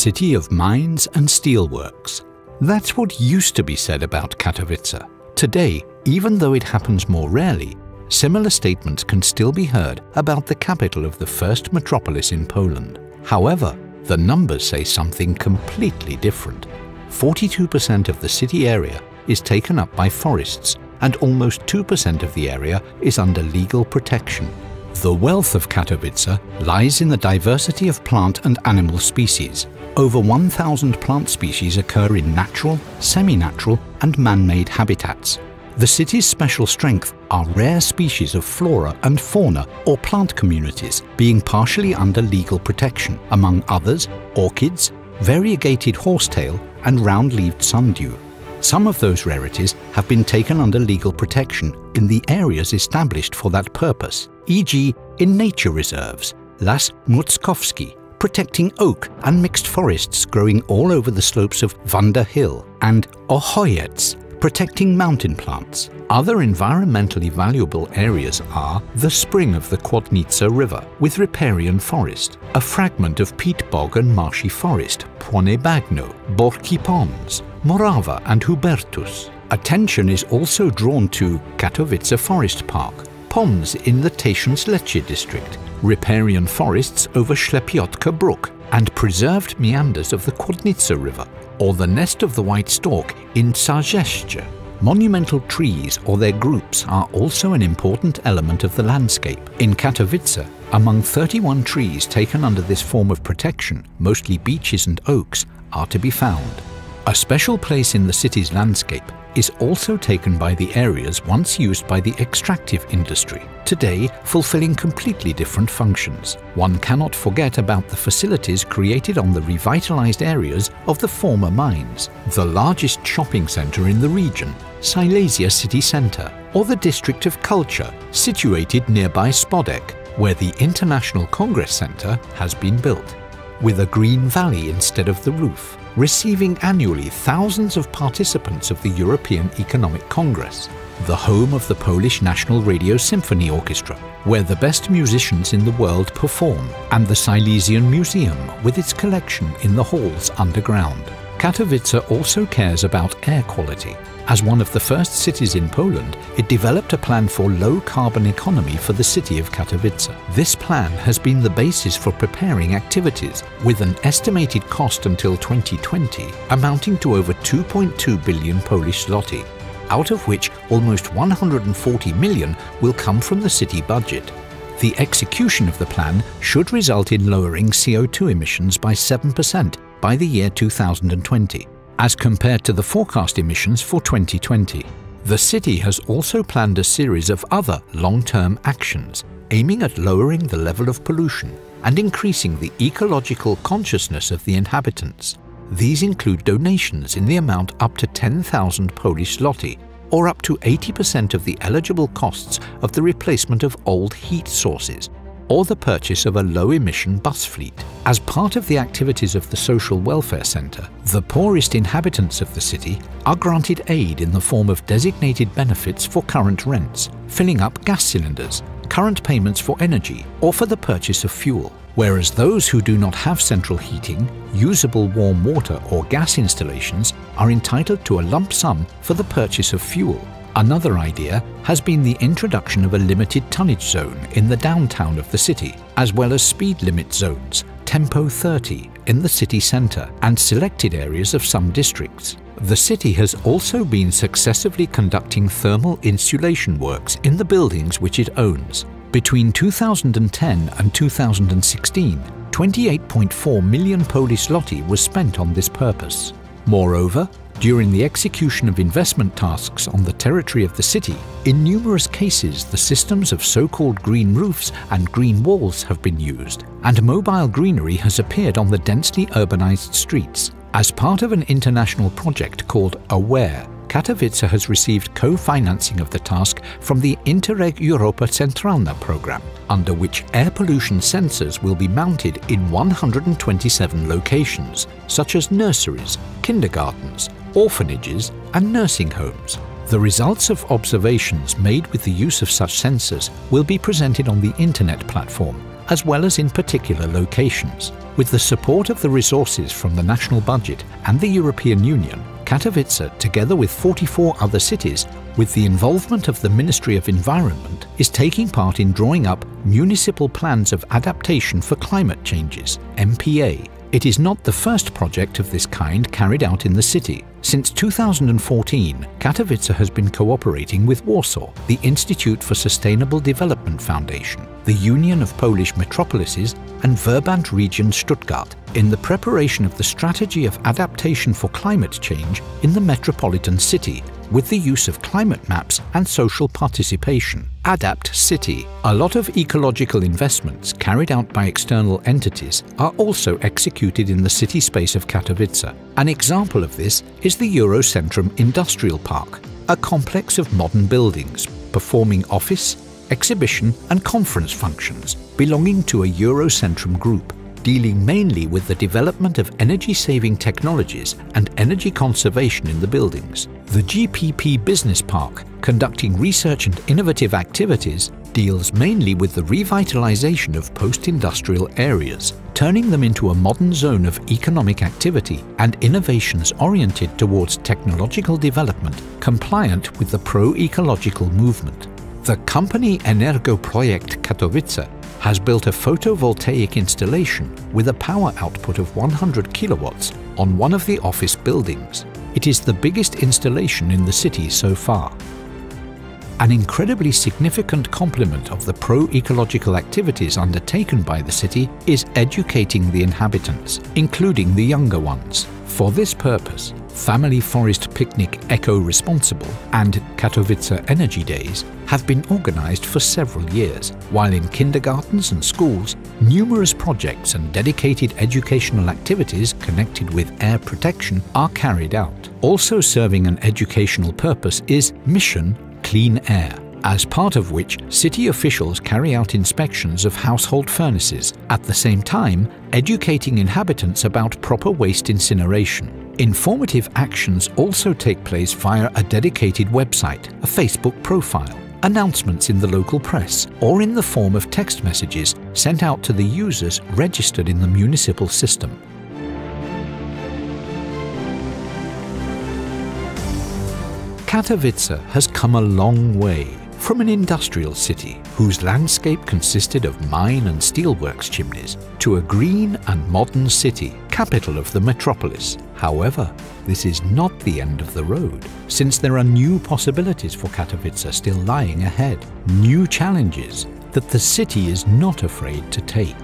city of mines and steelworks. That's what used to be said about Katowice. Today, even though it happens more rarely, similar statements can still be heard about the capital of the first metropolis in Poland. However, the numbers say something completely different. 42% of the city area is taken up by forests, and almost 2% of the area is under legal protection. The wealth of Katowice lies in the diversity of plant and animal species. Over 1,000 plant species occur in natural, semi-natural and man-made habitats. The city's special strength are rare species of flora and fauna or plant communities being partially under legal protection, among others orchids, variegated horsetail and round-leaved sundew. Some of those rarities have been taken under legal protection in the areas established for that purpose, e.g. in nature reserves, Las Muckowskie, protecting oak and mixed forests growing all over the slopes of Wanda Hill, and Ochojec, protecting mountain plants. Other environmentally valuable areas are the spring of the Kładnica River with riparian forest, a fragment of peat bog and marshy forest, Płonne Bagno, Borki Ponds, Morava and Hubertus. Attention is also drawn to Katowice Forest Park, ponds in the Tysiąclecie district, riparian forests over Ślepiotka Brook, and preserved meanders of the Kładnica River, or the nest of the white stork in Czarzeście. Monumental trees or their groups are also an important element of the landscape. In Katowice, among 31 trees taken under this form of protection, mostly beeches and oaks, are to be found. A special place in the city's landscape is also taken by the areas once used by the extractive industry, today fulfilling completely different functions. One cannot forget about the facilities created on the revitalized areas of the former mines, the largest shopping center in the region, Silesia City Center, or the District of Culture, situated nearby Spodek, where the International Congress Center has been built, with a green valley instead of the roof, receiving annually thousands of participants of the European Economic Congress, the home of the Polish National Radio Symphony Orchestra, where the best musicians in the world perform, and the Silesian Museum with its collection in the halls underground. Katowice also cares about air quality. As one of the first cities in Poland, it developed a plan for low-carbon economy for the city of Katowice. This plan has been the basis for preparing activities, with an estimated cost until 2020 amounting to over 2.2 billion Polish zloty, out of which almost 140 million will come from the city budget. The execution of the plan should result in lowering CO2 emissions by 7% by the year 2020. As compared to the forecast emissions for 2020. The city has also planned a series of other long-term actions aiming at lowering the level of pollution and increasing the ecological consciousness of the inhabitants. These include donations in the amount up to 10,000 Polish zloty, or up to 80% of the eligible costs of the replacement of old heat sources, or the purchase of a low-emission bus fleet. As part of the activities of the Social Welfare Centre, the poorest inhabitants of the city are granted aid in the form of designated benefits for current rents, filling up gas cylinders, current payments for energy, or for the purchase of fuel, whereas those who do not have central heating, usable warm water or gas installations are entitled to a lump sum for the purchase of fuel. Another idea has been the introduction of a limited tonnage zone in the downtown of the city, as well as speed limit zones, Tempo 30, in the city centre and selected areas of some districts. The city has also been successively conducting thermal insulation works in the buildings which it owns. Between 2010 and 2016, 28.4 million Polish zloty was spent on this purpose. Moreover, during the execution of investment tasks on the territory of the city, in numerous cases the systems of so-called green roofs and green walls have been used, and mobile greenery has appeared on the densely urbanized streets. As part of an international project called AWAIR, Katowice has received co-financing of the task from the Interreg Europa Centralna program, under which air pollution sensors will be mounted in 127 locations, such as nurseries, kindergartens, orphanages and nursing homes. The results of observations made with the use of such sensors will be presented on the internet platform, as well as in particular locations, With the support of the resources from the national budget and the European Union, Katowice, together with 44 other cities, with the involvement of the Ministry of Environment, is taking part in drawing up Municipal Plans of Adaptation for Climate Changes, MPA. It is not the first project of this kind carried out in the city. Since 2014, Katowice has been cooperating with Warsaw, the Institute for Sustainable Development Foundation, the Union of Polish Metropolises, and Verband Region Stuttgart in the preparation of the strategy of adaptation for climate change in the metropolitan city, with the use of climate maps and social participation. Adapt City. A lot of ecological investments carried out by external entities are also executed in the city space of Katowice. An example of this is the Eurocentrum Industrial Park, a complex of modern buildings performing office, exhibition and conference functions belonging to a Eurocentrum group, dealing mainly with the development of energy-saving technologies and energy conservation in the buildings. The GPP Business Park, conducting research and innovative activities, deals mainly with the revitalization of post-industrial areas, turning them into a modern zone of economic activity and innovations oriented towards technological development compliant with the pro-ecological movement. The company Energoprojekt Katowice has built a photovoltaic installation with a power output of 100 kilowatts on one of the office buildings. It is the biggest installation in the city so far. An incredibly significant complement of the pro-ecological activities undertaken by the city is educating the inhabitants, including the younger ones. For this purpose, Family Forest Picnic Eco-Responsible and Katowice Energy Days have been organized for several years, while in kindergartens and schools, numerous projects and dedicated educational activities connected with air protection are carried out. Also serving an educational purpose is Mission Clean Air, as part of which city officials carry out inspections of household furnaces, at the same time educating inhabitants about proper waste incineration. Informative actions also take place via a dedicated website, a Facebook profile, announcements in the local press, or in the form of text messages sent out to the users registered in the municipal system. Katowice has come a long way from an industrial city whose landscape consisted of mine and steelworks chimneys to a green and modern city, capital of the metropolis. However, this is not the end of the road, since there are new possibilities for Katowice still lying ahead, new challenges that the city is not afraid to take.